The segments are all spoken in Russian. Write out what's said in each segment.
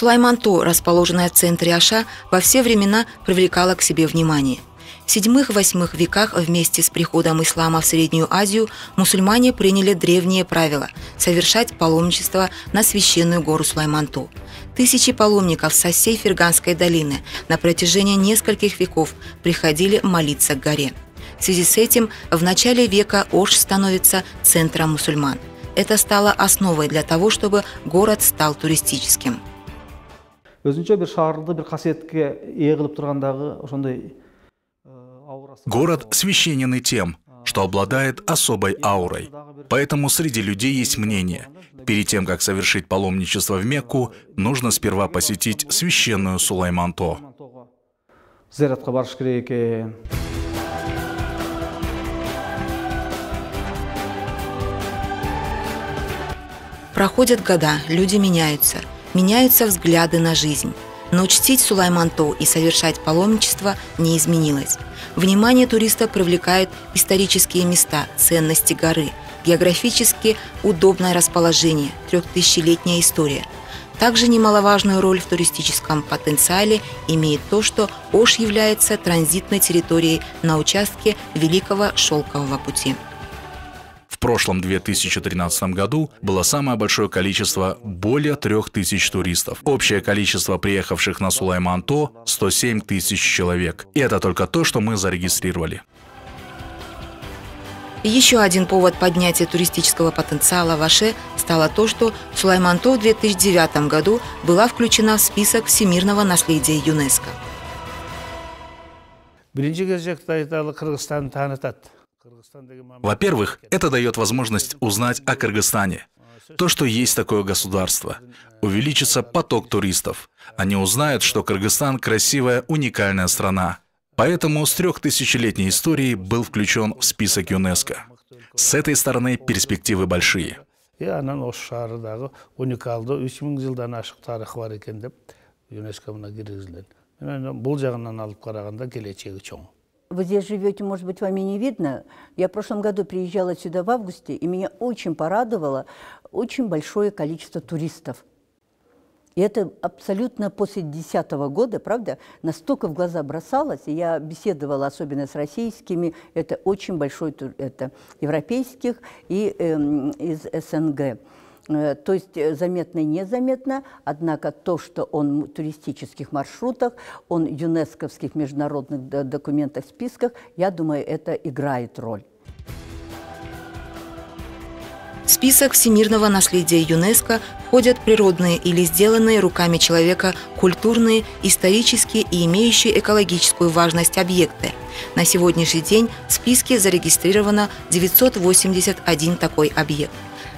Сулайман-То, расположенная в центре Аша, во все времена привлекала к себе внимание. В VII-VIII веках вместе с приходом ислама в Среднюю Азию мусульмане приняли древние правила – совершать паломничество на священную гору Сулайман-То. Тысячи паломников со всей Ферганской долины на протяжении нескольких веков приходили молиться к горе. В связи с этим в начале века Ош становится центром мусульман. Это стало основой для того, чтобы город стал туристическим. Город священен и тем, что обладает особой аурой. Поэтому среди людей есть мнение: перед тем, как совершить паломничество в Мекку, нужно сперва посетить священную Сулайман-То. Проходят года, люди меняются, меняются взгляды на жизнь. Но чтить Сулайман-То и совершать паломничество не изменилось. Внимание туристов привлекают исторические места, ценности горы, географически удобное расположение, 3000-летняя история. Также немаловажную роль в туристическом потенциале имеет то, что Ош является транзитной территорией на участке Великого Шелкового пути. В прошлом 2013 году было самое большое количество – более 3000 туристов. Общее количество приехавших на Сулайман-То – 107 тысяч человек. И это только то, что мы зарегистрировали. Еще один повод поднятия туристического потенциала в Аше стало то, что Сулайман-То в 2009 году была включена в список всемирного наследия ЮНЕСКО. Во-первых, это дает возможность узнать о Кыргызстане. То, что есть такое государство. Увеличится поток туристов. Они узнают, что Кыргызстан – красивая, уникальная страна. Поэтому с 3000-летней историей был включен в список ЮНЕСКО. С этой стороны перспективы большие. Вы здесь живете, может быть, вами не видно. Я в прошлом году приезжала сюда в августе, и меня очень порадовало очень большое количество туристов. И это абсолютно после 2010 года, правда, настолько в глаза бросалось, и я беседовала особенно с российскими, это очень большой, это европейских и из СНГ. То есть заметно и незаметно, однако то, что он в туристических маршрутах, он в ЮНЕСКОвских международных документах, списках, я думаю, это играет роль. В список всемирного наследия ЮНЕСКО входят природные или сделанные руками человека культурные, исторические и имеющие экологическую важность объекты. На сегодняшний день в списке зарегистрировано 981 такой объект.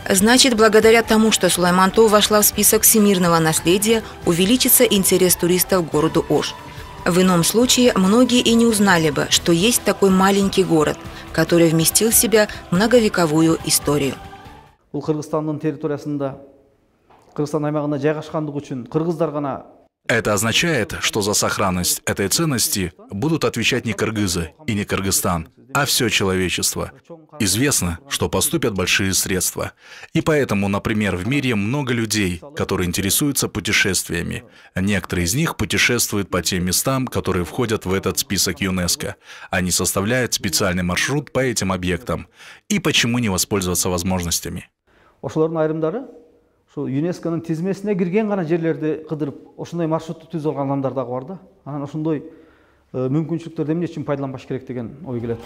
Значит, благодаря тому, что Сулайман-То вошла в список всемирного наследия, увеличится интерес туристов к городу Ош. В ином случае многие и не узнали бы, что есть такой маленький город, который вместил в себя многовековую историю. Это означает, что за сохранность этой ценности будут отвечать не кыргызы и не Кыргызстан, а все человечество. Известно, что поступят большие средства. И поэтому, например, в мире много людей, которые интересуются путешествиями. Некоторые из них путешествуют по тем местам, которые входят в этот список ЮНЕСКО. Они составляют специальный маршрут по этим объектам. И почему не воспользоваться возможностями? ЮНЕСКОның тизмесине кирген гана жерлерди кыдырып, ошондой маршрутты түзүп алган адамдар дагы бар да. Анан ошондой мүмкүнчүлүктөрдү эмне үчүн пайдаланбаш керек деген ой келет.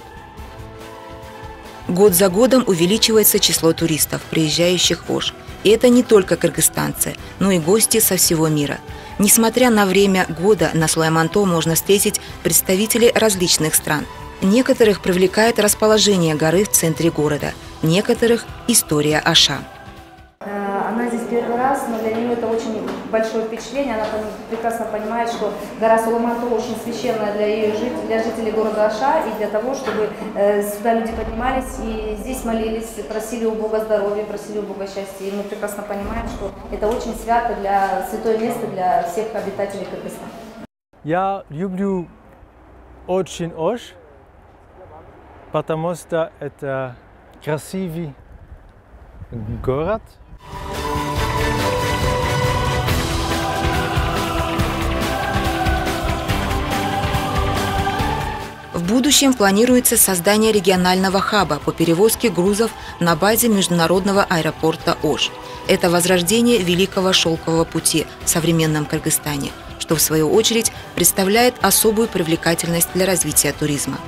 Год за годом увеличивается число туристов, приезжающих в Ош. И это не только кыргызстанцы, но и гости со всего мира. Несмотря на время года, на Сулайман-То можно встретить представителей различных стран. Некоторых привлекает расположение горы в центре города, некоторых – история Аша. Она здесь первый раз, но для нее это очень большое впечатление. Она прекрасно понимает, что гора Сулайман-То очень священная для жителей города Аша, и для того, чтобы сюда люди поднимались и здесь молились, просили у Бога здоровья, просили у Бога счастья. И мы прекрасно понимаем, что это очень свято, святое место для всех обитателей Кыргызстана. Я люблю очень Ош, потому что это красивый город. будущем планируется создание регионального хаба по перевозке грузов на базе международного аэропорта Ош. Это возрождение Великого Шелкового пути в современном Кыргызстане, что в свою очередь представляет особую привлекательность для развития туризма.